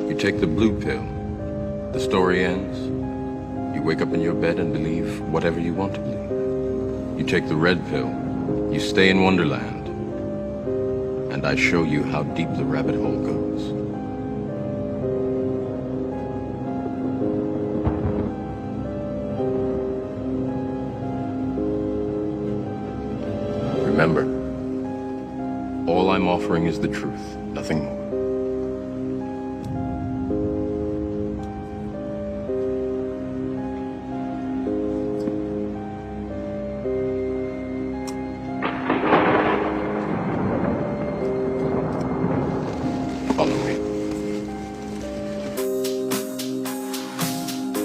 You take the blue pill. The story ends. You wake up in your bed and believe whatever you want to believe. You take the red pill. You stay in Wonderland. And I show you how deep the rabbit hole goes. Remember, all I'm offering is the truth, nothing more.